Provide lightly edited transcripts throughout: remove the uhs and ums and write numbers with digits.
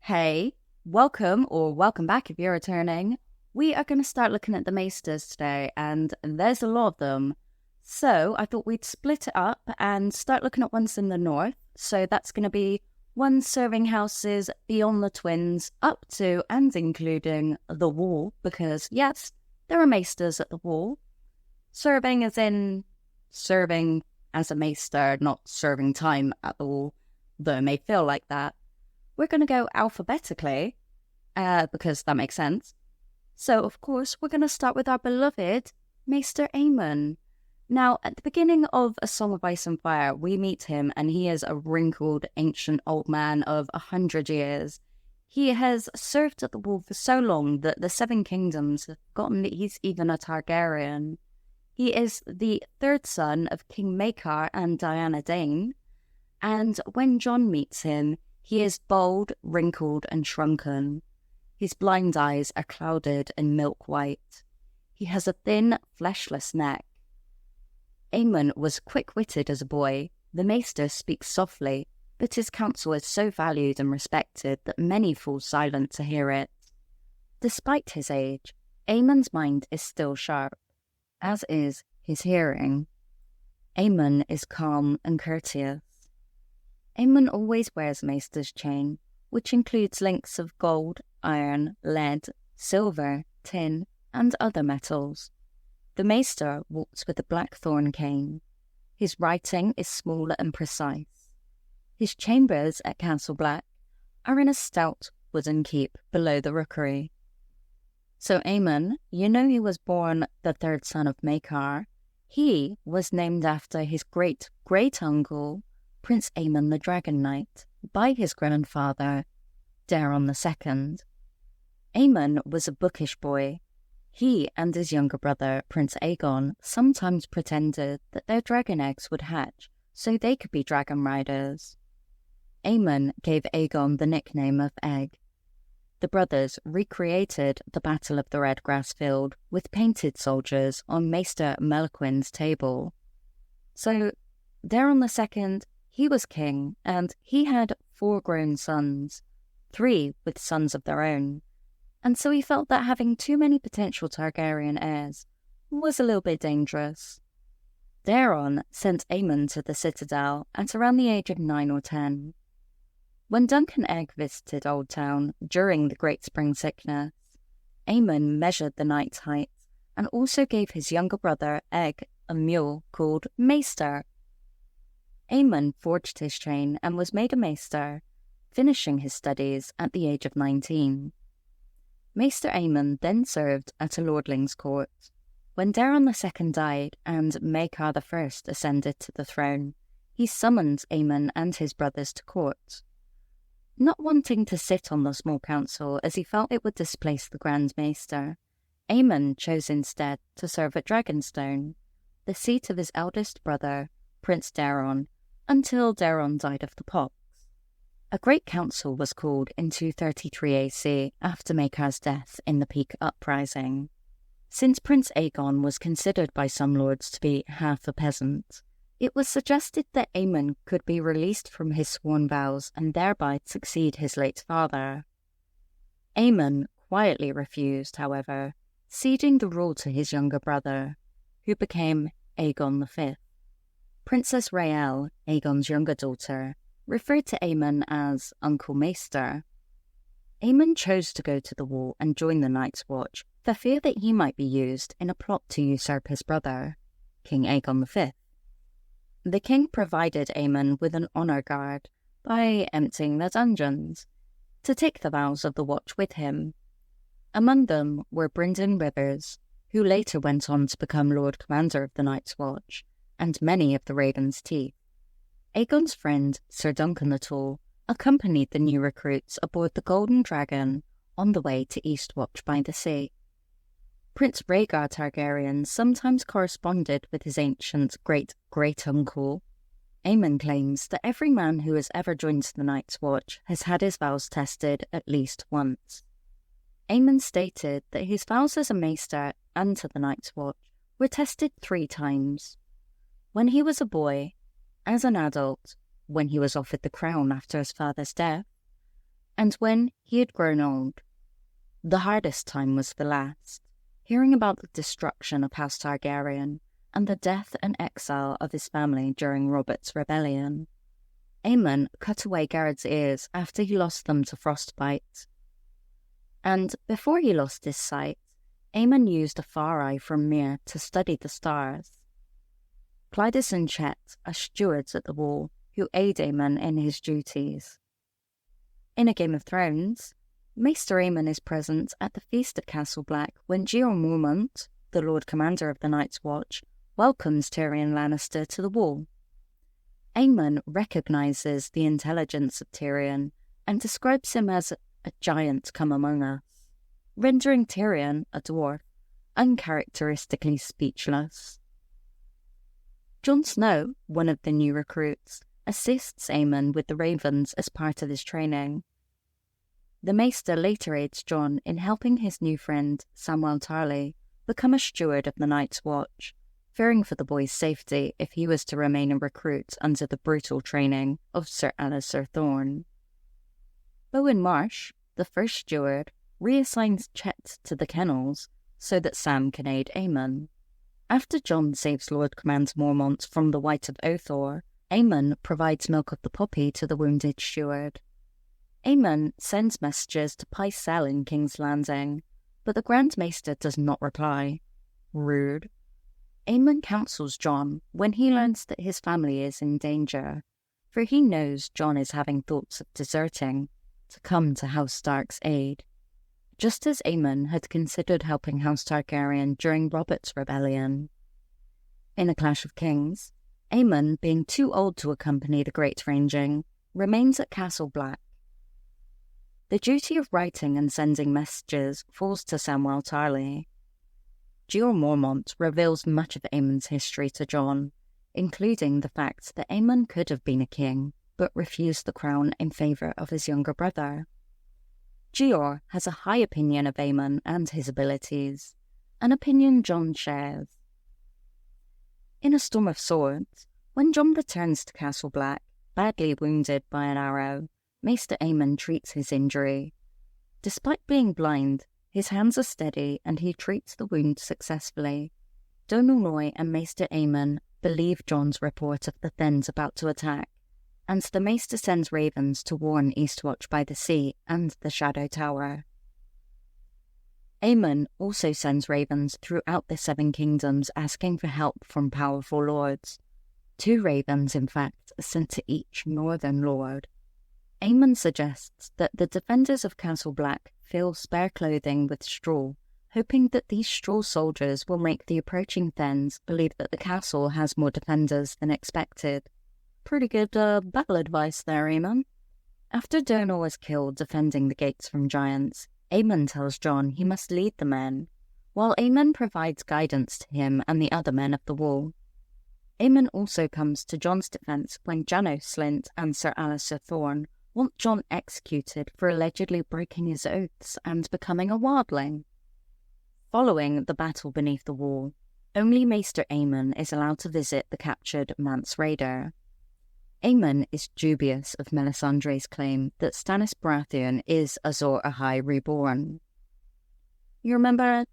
Hey, welcome back if you're returning. We are going to start looking at the Maesters today, and there's a lot of them. So I thought we'd split it up and start looking at ones in the north. So that's going to be one serving houses beyond the Twins, up to and including the Wall, because yes, there are Maesters at the Wall. Serving as in serving as a Maester, not serving time at the Wall, though it may feel like that. We're going to go alphabetically, because that makes sense. So, of course, we're going to start with our beloved Maester Aemon. Now, at the beginning of A Song of Ice and Fire, we meet him, and he is a wrinkled, ancient old man of 100 years. He has served at the wall for so long that the Seven Kingdoms have forgotten that he's even a Targaryen. He is the third son of King Maekar and Diana Dane, and when Jon meets him, he is bald, wrinkled, and shrunken. His blind eyes are clouded and milk white. He has a thin, fleshless neck. Aemon was quick-witted as a boy. The Maester speaks softly, but his counsel is so valued and respected that many fall silent to hear it. Despite his age, Aemon's mind is still sharp, as is his hearing. Aemon is calm and courteous. Aemon always wears a Maester's chain, which includes links of gold, iron, lead, silver, tin, and other metals. The Maester walks with a blackthorn cane. His writing is small and precise. His chambers at Castle Black are in a stout wooden keep below the rookery. So Aemon, you know he was born the third son of Maekar. He was named after his great-great-uncle, Prince Aemon the Dragon Knight, by his grandfather, Daeron II. Aemon was a bookish boy. He and his younger brother, Prince Aegon, sometimes pretended that their dragon eggs would hatch so they could be dragon riders. Aemon gave Aegon the nickname of Egg. The brothers recreated the Battle of the Red Grass Field with painted soldiers on Maester Meloquin's table. So, Daeron II, he was king, and he had 4 grown sons, 3 with sons of their own, and so he felt that having too many potential Targaryen heirs was a little bit dangerous. Daeron sent Aemon to the Citadel at around the age of 9 or 10. When Duncan Egg visited Old Town during the Great Spring Sickness, Aemon measured the knight's height and also gave his younger brother Egg a mule called Maester. Aemon forged his chain and was made a Maester, finishing his studies at the age of 19. Maester Aemon then served at a lordling's court. When Daeron II died and Maekar I ascended to the throne, he summoned Aemon and his brothers to court. Not wanting to sit on the small council as he felt it would displace the Grand Maester, Aemon chose instead to serve at Dragonstone, the seat of his eldest brother, Prince Daeron, until Daeron died of the pox. A great council was called in 233 AC after Maekar's death in the Peak Uprising. Since Prince Aegon was considered by some lords to be half a peasant, it was suggested that Aemon could be released from his sworn vows and thereby succeed his late father. Aemon quietly refused, however, ceding the rule to his younger brother, who became Aegon V. Princess Rhaelle, Aegon's younger daughter, referred to Aemon as Uncle Maester. Aemon chose to go to the wall and join the Night's Watch for fear that he might be used in a plot to usurp his brother, King Aegon V. The king provided Aemon with an honour guard by emptying the dungeons to take the vows of the Watch with him. Among them were Brynden Rivers, who later went on to become Lord Commander of the Night's Watch, and many of the Raven's Teeth. Aegon's friend, Sir Duncan the Tall, accompanied the new recruits aboard the Golden Dragon on the way to Eastwatch by the Sea. Prince Rhaegar Targaryen sometimes corresponded with his ancient great-great-uncle. Aemon claims that every man who has ever joined the Night's Watch has had his vows tested at least once. Aemon stated that his vows as a Maester and to the Night's Watch were tested 3 times. When he was a boy, as an adult, when he was offered the crown after his father's death, And when he had grown old, the hardest time was the last, hearing about the destruction of House Targaryen and the death and exile of his family during Robert's rebellion. Aemon cut away Garrett's ears after he lost them to frostbite. And before he lost his sight, Aemon used a far eye from Myr to study the stars. Clydas and Chet are stewards at the wall who aid Aemon in his duties. In A Game of Thrones, Maester Aemon is present at the feast at Castle Black when Jeor Mormont, the Lord Commander of the Night's Watch, welcomes Tyrion Lannister to the wall. Aemon recognises the intelligence of Tyrion and describes him as a giant come among us, rendering Tyrion, a dwarf, uncharacteristically speechless. Jon Snow, one of the new recruits, assists Aemon with the ravens as part of his training. The Maester later aids Jon in helping his new friend, Samwell Tarly, become a steward of the Night's Watch, fearing for the boy's safety if he was to remain a recruit under the brutal training of Sir Alliser Thorne. Bowen Marsh, the first steward, reassigns Chet to the kennels so that Sam can aid Aemon. After Jon saves Lord Commander Mormont from the Wight of Othor, Aemon provides milk of the poppy to the wounded steward. Aemon sends messages to Pycelle in King's Landing, but the Grand Maester does not reply. Rude. Aemon counsels Jon when he learns that his family is in danger, for he knows Jon is having thoughts of deserting to come to House Stark's aid, just as Aemon had considered helping House Targaryen during Robert's rebellion. In A Clash of Kings, Aemon, being too old to accompany the Great Ranging, remains at Castle Black. The duty of writing and sending messages falls to Samwell Tarly. Jeor Mormont reveals much of Aemon's history to Jon, including the fact that Aemon could have been a king, but refused the crown in favour of his younger brother. Jeor has a high opinion of Aemon and his abilities, an opinion Jon shares. In A Storm of Swords, when Jon returns to Castle Black, badly wounded by an arrow, Maester Aemon treats his injury. Despite being blind, his hands are steady and he treats the wound successfully. Donal Noy and Maester Aemon believe Jon's report of the Thenns about to attack, and the Maester sends ravens to warn Eastwatch by the Sea and the Shadow Tower. Aemon also sends ravens throughout the Seven Kingdoms asking for help from powerful lords. 2 ravens, in fact, are sent to each northern lord. Aemon suggests that the defenders of Castle Black fill spare clothing with straw, hoping that these straw soldiers will make the approaching Thenns believe that the castle has more defenders than expected. Pretty good battle advice there, Aemon. After Donal is killed defending the gates from giants, Aemon tells Jon he must lead the men, while Aemon provides guidance to him and the other men of the wall. Aemon also comes to Jon's defence when Janos Slynt and Sir Alliser Thorne want Jon executed for allegedly breaking his oaths and becoming a wildling. Following the battle beneath the wall, only Maester Aemon is allowed to visit the captured Mance Rayder. Aemon is dubious of Melisandre's claim that Stannis Baratheon is Azor Ahai reborn. You remember?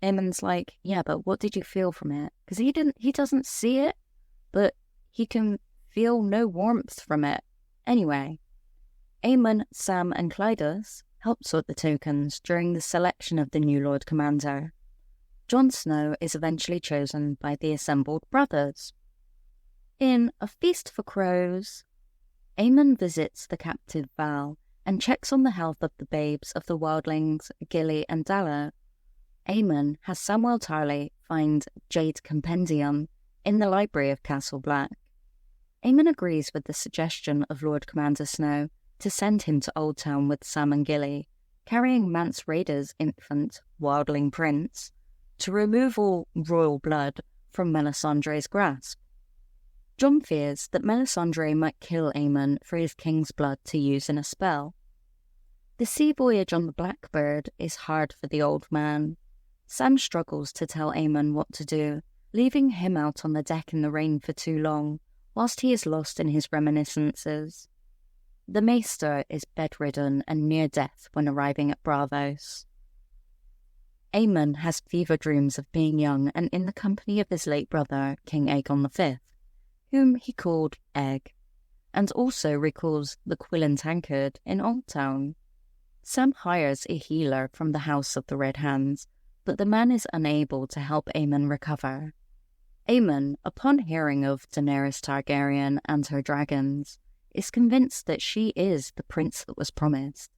Aemon's like, yeah, but what did you feel from it? Because he doesn't see it, but he can feel no warmth from it. Anyway, Aemon, Sam and Clydas help sort the tokens during the selection of the new Lord Commander. Jon Snow is eventually chosen by the assembled brothers. In A Feast for Crows, Aemon visits the captive Val and checks on the health of the babes of the wildlings Gilly and Dalla. Aemon has Samwell Tarly find Jade Compendium in the library of Castle Black. Aemon agrees with the suggestion of Lord Commander Snow to send him to Old Town with Sam and Gilly, carrying Mance Rayder's infant, wildling prince, to remove all royal blood from Melisandre's grasp. Jon fears that Melisandre might kill Aemon for his king's blood to use in a spell. The sea voyage on the Blackbird is hard for the old man. Sam struggles to tell Aemon what to do, leaving him out on the deck in the rain for too long, whilst he is lost in his reminiscences. the Maester is bedridden and near death when arriving at Braavos. Aemon has fever dreams of being young and in the company of his late brother, King Aegon V, whom he called Egg, and also recalls the Quillen Tankard in Old Town. Sam hires a healer from the House of the Red Hands, but the man is unable to help Aemon recover. Aemon, upon hearing of Daenerys Targaryen and her dragons, is convinced that she is the prince that was promised,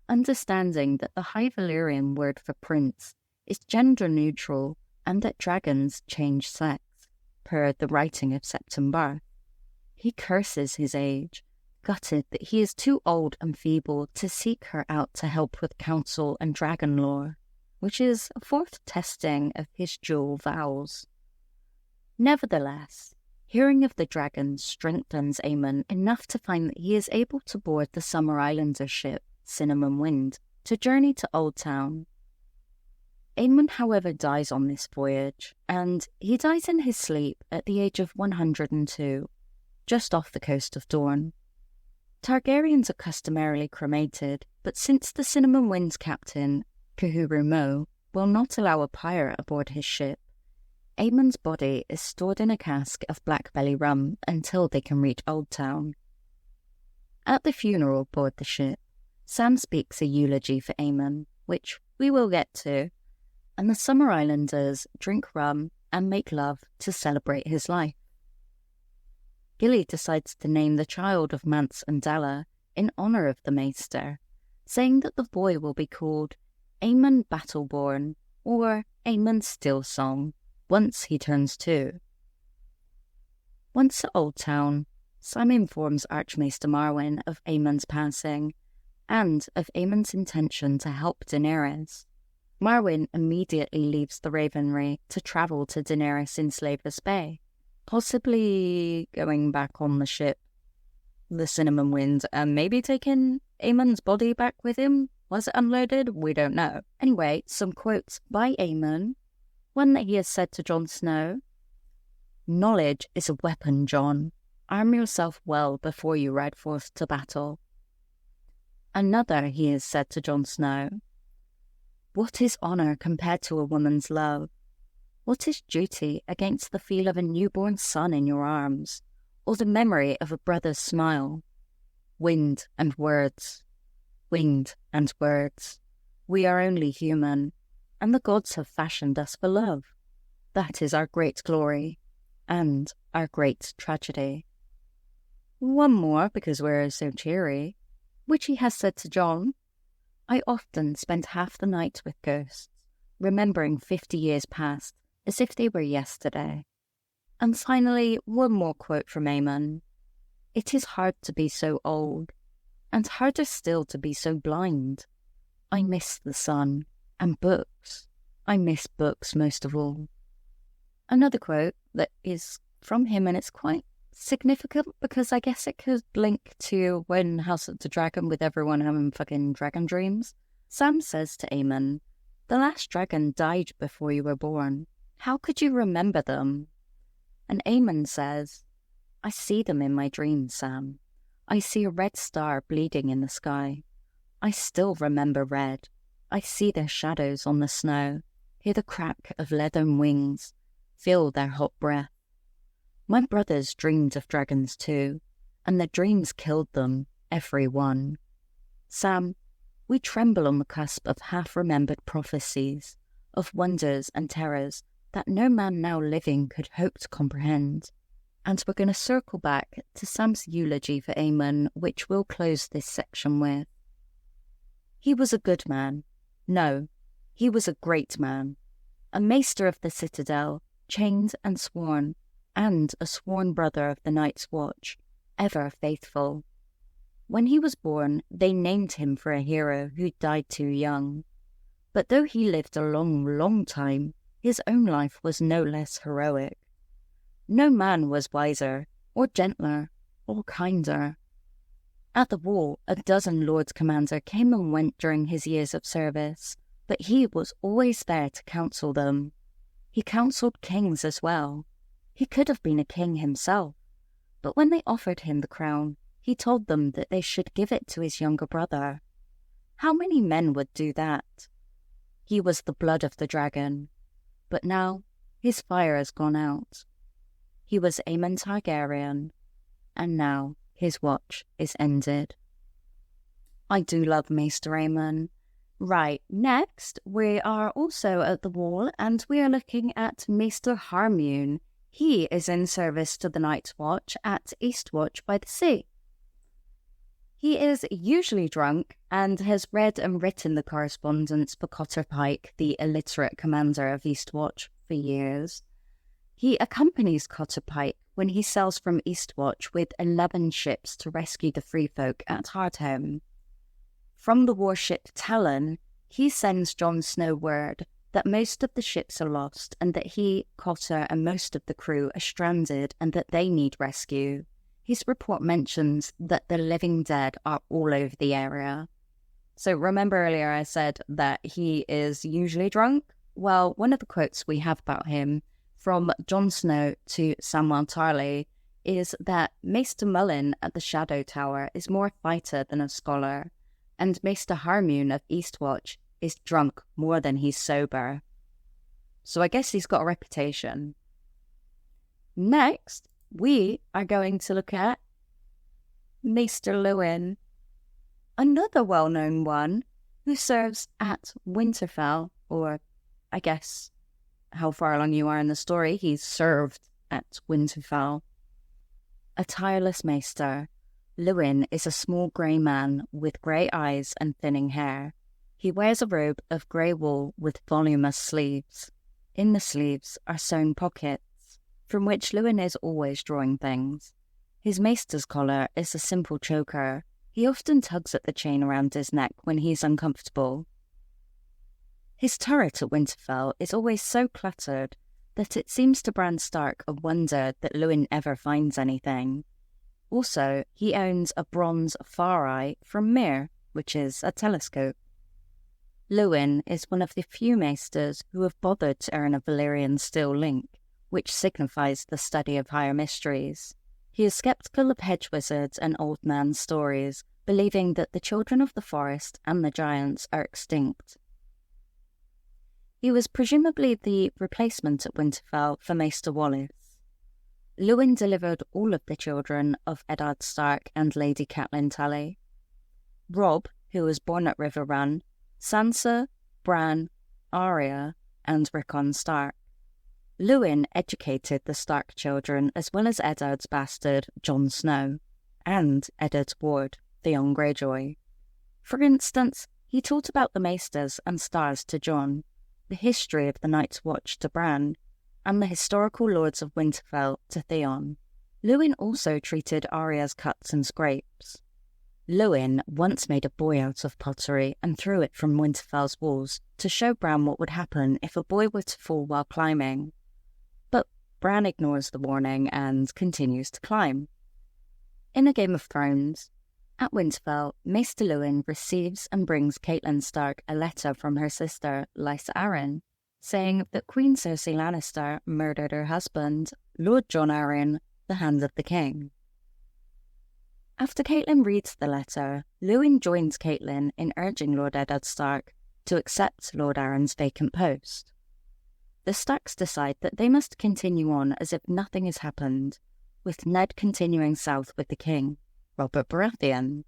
understanding that the High Valyrian word for prince is gender-neutral and that dragons change sex, per the writing of Septim Barth. He curses his age, gutted that he is too old and feeble to seek her out to help with counsel and dragon lore, which is a fourth testing of his dual vows. Nevertheless, hearing of the dragons strengthens Aemon enough to find that he is able to board the Summer Islander ship, Cinnamon Wind, to journey to Old Town. Aemon, however, dies on this voyage, and he dies in his sleep at the age of 102, just off the coast of Dorne. Targaryens are customarily cremated, but since the Cinnamon Wind's captain, Cahuru Mo, will not allow a pirate aboard his ship, Aemon's body is stored in a cask of blackbelly rum until they can reach Old Town. At the funeral aboard the ship, Sam speaks a eulogy for Aemon, which we will get to, and the Summer Islanders drink rum and make love to celebrate his life. Gilly decides to name the child of Mance and Dalla in honour of the Maester, saying that the boy will be called Aemon Battleborn or Aemon Stillsong once he turns 2. Once at Old Town, Sam informs Archmaester Marwyn of Aemon's passing and of Aemon's intention to help Daenerys. Marwyn immediately leaves the Ravenry to travel to Daenerys in Slaver's Bay, possibly going back on the ship, the Cinnamon Wind, and maybe taking Aemon's body back with him. Was it unloaded? We don't know. Anyway, some quotes by Aemon. One that he has said to Jon Snow: "Knowledge is a weapon, Jon. Arm yourself well before you ride forth to battle." Another he has said to Jon Snow: "What is honour compared to a woman's love? What is duty against the feel of a newborn son in your arms, or the memory of a brother's smile? Wind and words, winged and words. We are only human, and the gods have fashioned us for love. That is our great glory, and our great tragedy." One more, because we're so cheery, which he has said to Jon: "I often spent half the night with ghosts, remembering 50 years past, as if they were yesterday." And finally, one more quote from Aemon: "It is hard to be so old, and harder still to be so blind. I miss the sun, and books. I miss books most of all." Another quote that is from him, and it's quite significant because I guess it could link to when House of the Dragon with everyone having fucking dragon dreams. Sam says to Aemon, "The last dragon died before you were born. How could you remember them?" And Aemon says, "I see them in my dreams, Sam. I see a red star bleeding in the sky. I still remember red. I see their shadows on the snow, hear the crack of leathern wings, feel their hot breath. My brothers dreamed of dragons too, and their dreams killed them, every one. Sam, we tremble on the cusp of half-remembered prophecies, of wonders and terrors that no man now living could hope to comprehend." And we're going to circle back to Sam's eulogy for Aemon, which we'll close this section with. "He was a good man. No, he was a great man. A maester of the citadel, chained and sworn, and a sworn brother of the Night's Watch, ever faithful. When he was born, they named him for a hero who died too young. But though he lived a long, long time, his own life was no less heroic. No man was wiser, or gentler, or kinder. At the wall, a dozen Lord Commander came and went during his years of service, but he was always there to counsel them. He counselled kings as well. He could have been a king himself, but when they offered him the crown, he told them that they should give it to his younger brother. How many men would do that? He was the blood of the dragon, but now his fire has gone out. He was Aemon Targaryen, and now his watch is ended. I do love Maester Aemon. Right, next we are also at the wall and we are looking at Maester Harmune. He is in service to the Night's Watch at Eastwatch by the Sea. He is usually drunk and has read and written the correspondence for Cotter Pike, the illiterate commander of Eastwatch, for years. He accompanies Cotter Pike when he sails from Eastwatch with 11 ships to rescue the free folk at Hardhome. From the warship Talon, he sends Jon Snow word that most of the ships are lost and that he, Cotter, and most of the crew are stranded and that they need rescue. His report mentions that the living dead are all over the area. So remember earlier I said that he is usually drunk? Well, one of the quotes we have about him from Jon Snow to Samwell Tarly is that Maester Mullin at the Shadow Tower is more a fighter than a scholar, and Maester Harmune of Eastwatch is drunk more than he's sober. So I guess he's got a reputation. Next, we are going to look at Maester Luwin, another well-known one who serves at Winterfell, or I guess how far along you are in the story, he's served at Winterfell. A tireless maester, Luwin is a small grey man with grey eyes and thinning hair. He wears a robe of grey wool with voluminous sleeves. In the sleeves are sewn pockets, from which Luwin is always drawing things. His maester's collar is a simple choker. He often tugs at the chain around his neck when he is uncomfortable. His turret at Winterfell is always so cluttered that it seems to Bran Stark a wonder that Luwin ever finds anything. Also, he owns a bronze far eye from Myr, which is a telescope. Luwin is one of the few maesters who have bothered to earn a Valyrian steel link, which signifies the study of higher mysteries. He is sceptical of hedge wizards and old man's stories, believing that the children of the forest and the giants are extinct. He was presumably the replacement at Winterfell for Maester Wallace. Luwin delivered all of the children of Eddard Stark and Lady Catelyn Tully. Robb, who was born at River Run, Sansa, Bran, Arya, and Rickon Stark. Luwin educated the Stark children as well as Eddard's bastard, Jon Snow, and Eddard's ward, Theon Greyjoy. For instance, he taught about the Maesters and stars to Jon, the history of the Night's Watch to Bran, and the historical lords of Winterfell to Theon. Luwin also treated Arya's cuts and scrapes. Luwin once made a boy out of pottery and threw it from Winterfell's walls to show Bran what would happen if a boy were to fall while climbing. But Bran ignores the warning and continues to climb. In A Game of Thrones, at Winterfell, Maester Luwin receives and brings Catelyn Stark a letter from her sister, Lysa Arryn, saying that Queen Cersei Lannister murdered her husband, Lord Jon Arryn, the Hand of the King. After Catelyn reads the letter, Luwin joins Catelyn in urging Lord Eddard Stark to accept Lord Arryn's vacant post. The Starks decide that they must continue on as if nothing has happened, with Ned continuing south with the king, Robert Baratheon.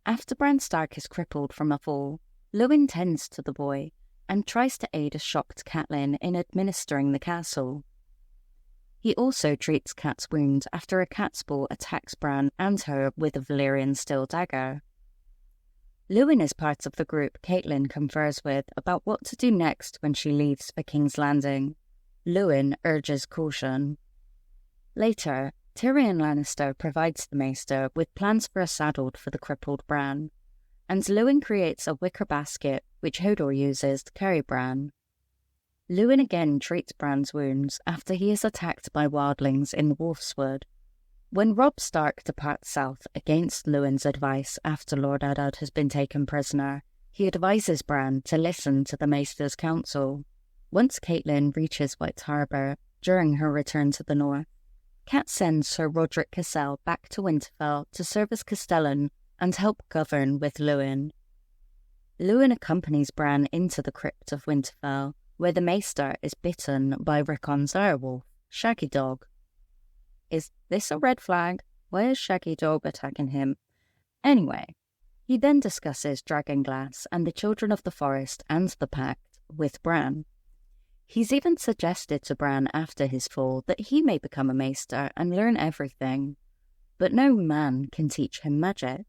After Bran Stark is crippled from a fall, Luwin tends to the boy and tries to aid a shocked Catelyn in administering the castle. He also treats Cat's wound after a catspaw attacks Bran and her with a Valyrian steel dagger. Luwin is part of the group Catelyn confers with about what to do next when she leaves for King's Landing. Luwin urges caution. Later, Tyrion Lannister provides the Maester with plans for a saddle for the crippled Bran, and Luwin creates a wicker basket which Hodor uses to carry Bran. Luwin again treats Bran's wounds after he is attacked by wildlings in the Wolfswood. When Robb Stark departs south against Luwin's advice after Lord Eddard has been taken prisoner, he advises Bran to listen to the Maester's counsel. Once Catelyn reaches White Harbour during her return to the north, Cat sends Sir Roderick Cassel back to Winterfell to serve as Castellan and help govern with Luwin. Luwin accompanies Bran into the crypt of Winterfell, where the Maester is bitten by Rickon's direwolf, Shaggy Dog. Is this a red flag? Why is Shaggy Dog attacking him? Anyway, he then discusses Dragonglass and the Children of the Forest and the Pact with Bran. He's even suggested to Bran after his fall that he may become a Maester and learn everything, but no man can teach him magic.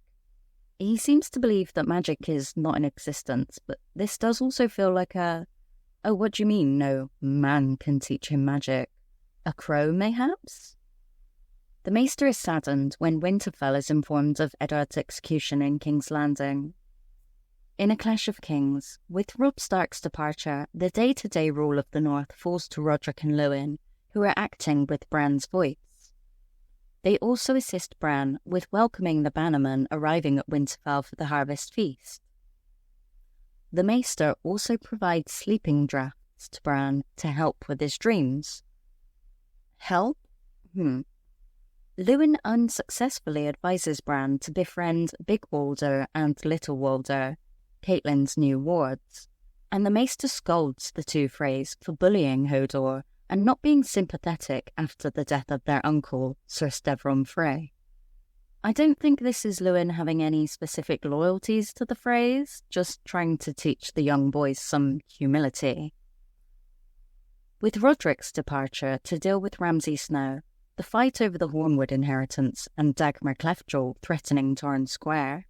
He seems to believe that magic is not in existence, but this does also feel like oh, what do you mean no man can teach him magic? A crow, mayhaps? The Maester is saddened when Winterfell is informed of Eddard's execution in King's Landing. In A Clash of Kings, with Robb Stark's departure, the day-to-day rule of the North falls to Rodrik and Luwin, who are acting with Bran's voice. They also assist Bran with welcoming the bannermen arriving at Winterfell for the Harvest Feast. The Maester also provides sleeping draughts to Bran to help with his dreams. Help? Luwin unsuccessfully advises Bran to befriend Big Walder and Little Walder, Catelyn's new wards, and the Maester scolds the two Freys for bullying Hodor and not being sympathetic after the death of their uncle, Sir Stevron Frey. I don't think this is Luwin having any specific loyalties to the Freys, just trying to teach the young boys some humility. With Roderick's departure to deal with Ramsay Snow, the fight over the Hornwood inheritance and Dagmar Cleftjaw threatening Torrhen Square,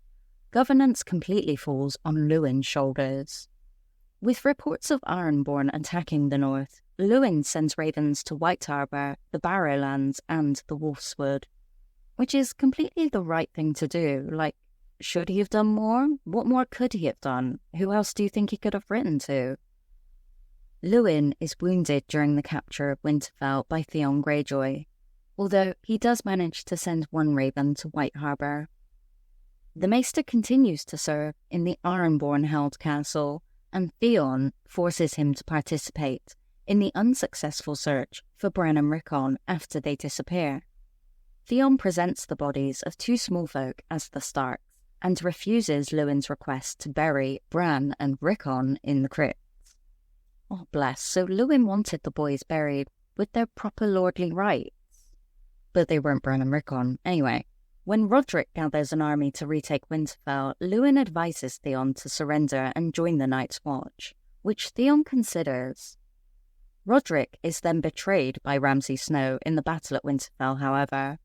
governance completely falls on Luwin's shoulders. With reports of Ironborn attacking the north, Luwin sends ravens to White Harbour, the Barrowlands, and the Wolfswood, which is completely the right thing to do. Like, should he have done more? What more could he have done? Who else do you think he could have written to? Luwin is wounded during the capture of Winterfell by Theon Greyjoy, although he does manage to send one raven to White Harbour. The Maester continues to serve in the Ironborn-held castle, and Theon forces him to participate in the unsuccessful search for Bran and Rickon after they disappear. Theon presents the bodies of two small folk as the Starks, and refuses Luwin's request to bury Bran and Rickon in the crypt. Oh bless, so Luwin wanted the boys buried with their proper lordly rights. But they weren't Bran and Rickon. Anyway, when Rodrik gathers an army to retake Winterfell, Luwin advises Theon to surrender and join the Night's Watch, which Theon considers. Rodrik is then betrayed by Ramsay Snow in the battle at Winterfell, however.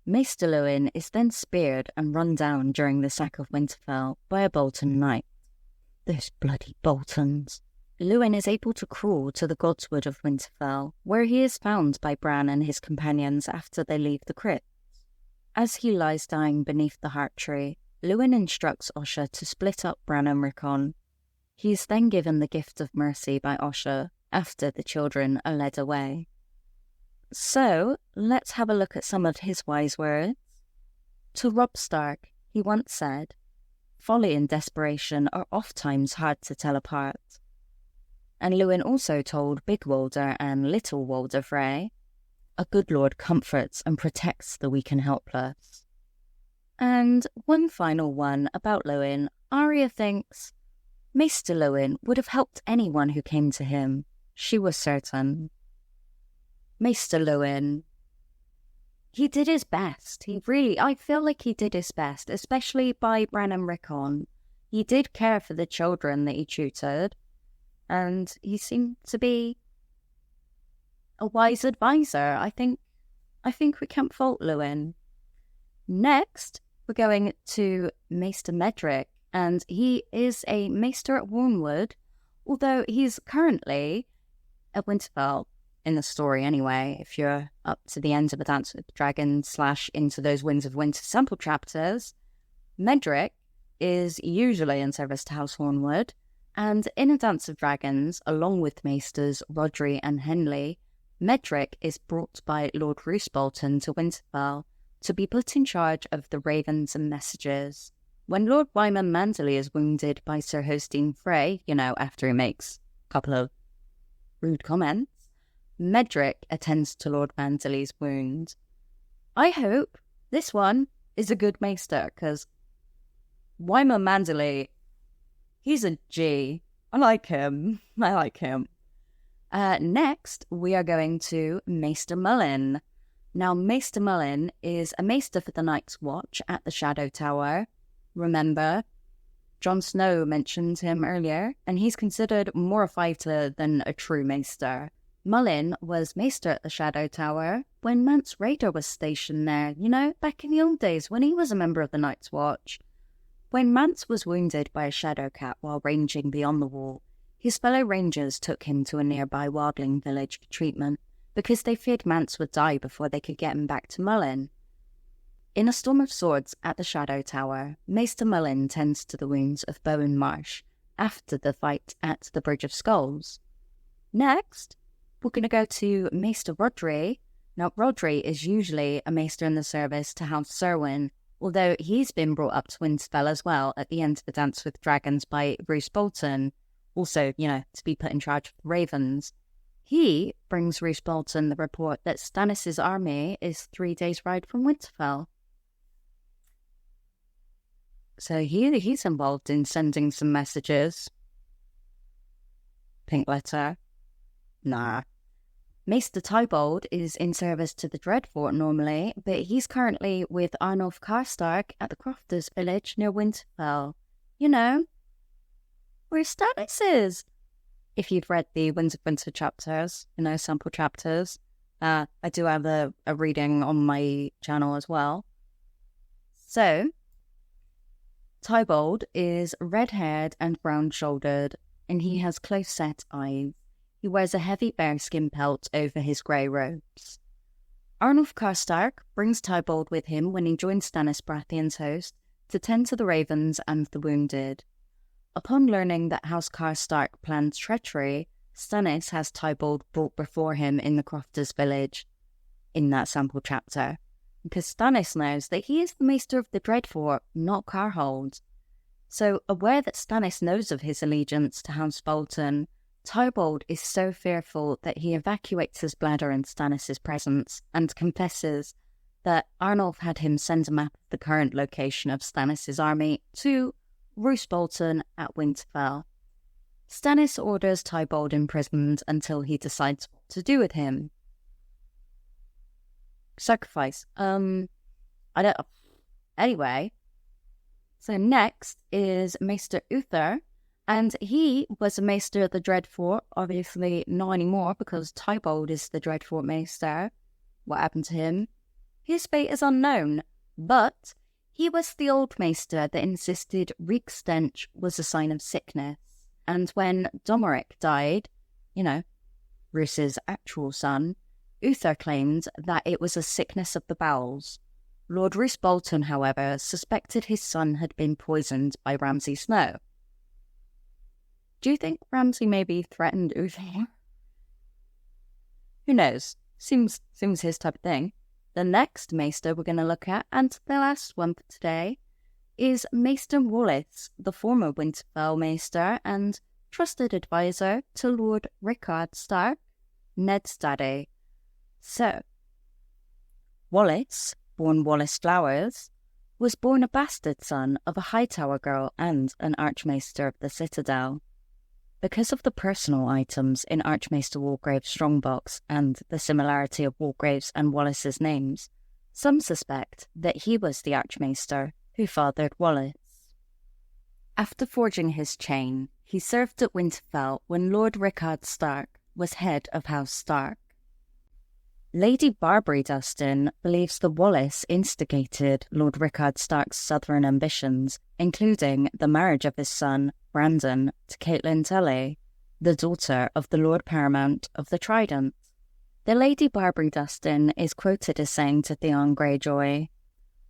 Maester Luwin is then speared and run down during the sack of Winterfell by a Bolton knight. Those bloody Boltons. Luwin is able to crawl to the Godswood of Winterfell, where he is found by Bran and his companions after they leave the crypt. As he lies dying beneath the heart tree, Luwin instructs Osha to split up Bran and Rickon. He is then given the gift of mercy by Osha after the children are led away. So, let's have a look at some of his wise words. To Robb Stark, he once said, "Folly and desperation are ofttimes hard to tell apart." And Luwin also told Big Walder and Little Walder Frey, "A good lord comforts and protects the weak and helpless." And one final one about Luwin. Arya thinks, Maester Luwin would have helped anyone who came to him. She was certain. Maester Luwin, he did his best. I feel like he did his best, especially by Bran and Rickon. He did care for the children that he tutored, and he seemed to be a wise advisor. I think we can't fault Luwin. Next, we're going to Maester Medrick, and he is a Maester at Wormwood, although he's currently at Winterfell, in the story anyway. If you're up to the end of A Dance with Dragons / into those Winds of Winter sample chapters, Medrick is usually in service to House Hornwood, and in A Dance of Dragons, along with Maesters Rodry and Henley, Medrick is brought by Lord Roose Bolton to Winterfell to be put in charge of the ravens and messages. When Lord Wyman Manderley is wounded by Sir Hosteen Frey, after he makes a couple of rude comments, Medrick attends to Lord Manderley's wound. I hope this one is a good Maester, because Wyman Manderley, he's a G. I like him. Next, we are going to Maester Mullin. Now, Maester Mullin is a Maester for the Night's Watch at the Shadow Tower. Remember, Jon Snow mentioned him earlier, and he's considered more a fighter than a true Maester. Mullin was Maester at the Shadow Tower when Mance Rayder was stationed there, back in the old days when he was a member of the Night's Watch. When Mance was wounded by a shadow cat while ranging beyond the wall, his fellow rangers took him to a nearby wildling village for treatment because they feared Mance would die before they could get him back to Mullin. In a storm of swords at the Shadow Tower, Maester Mullin tends to the wounds of Bowen Marsh after the fight at the Bridge of Skulls. Next, we're going to go to Maester Rodry. Now, Rodry is usually a Maester in the service to House Serwyn, although he's been brought up to Winterfell as well at the end of the Dance with Dragons by Roose Bolton, also, to be put in charge of the Ravens. He brings Roose Bolton the report that Stannis' army is 3 days' ride from Winterfell. So he's involved in sending some messages. Pink letter. Nah. Maester Tybald is in service to the Dreadfort normally, but he's currently with Arnulf Karstark at the Crofters village near Winterfell. Where Stannis is. If you've read the Winds of Winter chapters, sample chapters, I do have a reading on my channel as well. So, Tybald is red-haired and brown-shouldered, and he has close-set eyes. He wears a heavy bearskin pelt over his grey robes. Arnulf Karstark brings Tybald with him when he joins Stannis Baratheon's host to tend to the ravens and the wounded. Upon learning that House Karstark plans treachery, Stannis has Tybald brought before him in the Crofters village, in that sample chapter, because Stannis knows that he is the Maester of the Dreadfort, not Carhold. So, aware that Stannis knows of his allegiance to House Bolton, Tybald is so fearful that he evacuates his bladder in Stannis' presence and confesses that Arnulf had him send a map of the current location of Stannis' army to Roose Bolton at Winterfell. Stannis orders Tybald imprisoned until he decides what to do with him. Sacrifice. Anyway. So next is Maester Uther, and he was a Maester of the Dreadfort, obviously not anymore because Tybald is the Dreadfort Maester. What happened to him? His fate is unknown, but he was the old Maester that insisted reek stench was a sign of sickness. And when Domeric died, Roose's actual son, Uther claimed that it was a sickness of the bowels. Lord Roose Bolton, however, suspected his son had been poisoned by Ramsay Snow. Do you think Ramsay maybe threatened Uther? Who knows? Seems his type of thing. The next Maester we're going to look at, and the last one for today, is Maester Wallace, the former Winterfell Maester and trusted advisor to Lord Rickard Stark, Ned's daddy. So, Wallace, born Wallace Flowers, was born a bastard son of a Hightower girl and an Archmaester of the Citadel. Because of the personal items in Archmaester Walgrave's strongbox and the similarity of Walgrave's and Wallace's names, some suspect that he was the Archmaester who fathered Wallace. After forging his chain, he served at Winterfell when Lord Rickard Stark was head of House Stark. Lady Barbary Dustin believes that Wallace instigated Lord Rickard Stark's southern ambitions, including the marriage of his son, Brandon, to Catelyn Tully, the daughter of the Lord Paramount of the Trident. The Lady Barbary Dustin is quoted as saying to Theon Greyjoy,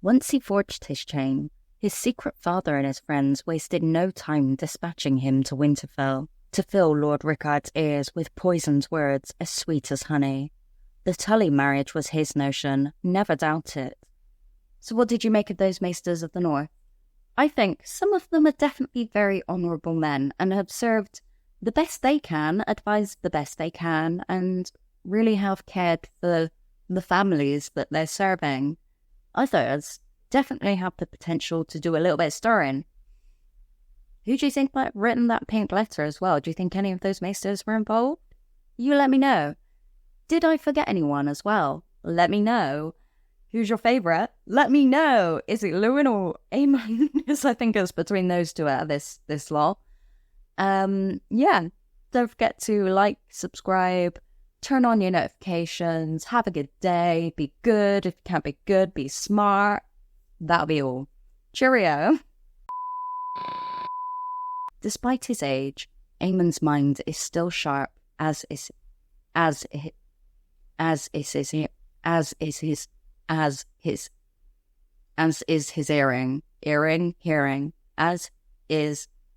"Once he forged his chain, his secret father and his friends wasted no time dispatching him to Winterfell to fill Lord Rickard's ears with poisoned words as sweet as honey. The Tully marriage was his notion, never doubt it." So what did you make of those Maesters of the North? I think some of them are definitely very honourable men and have served the best they can, advised the best they can, and really have cared for the families that they're serving. Others definitely have the potential to do a little bit of stirring. Who do you think might have written that pink letter as well? Do you think any of those maesters were involved? You let me know. Did I forget anyone as well? Let me know. Who's your favourite? Let me know. Is it Luwin or Aemon? Because I think it's between those two out of this lot. Yeah. Don't forget to like, subscribe, turn on your notifications, have a good day, be good. If you can't be good, be smart. That'll be all. Cheerio. Despite his age, Aemon's mind is still sharp, as is his hearing. As is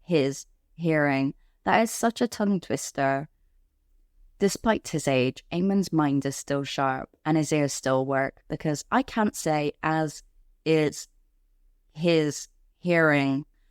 his hearing. That is such a tongue twister. Despite his age, Aemon's mind is still sharp and his ears still work, because I can't say as is his hearing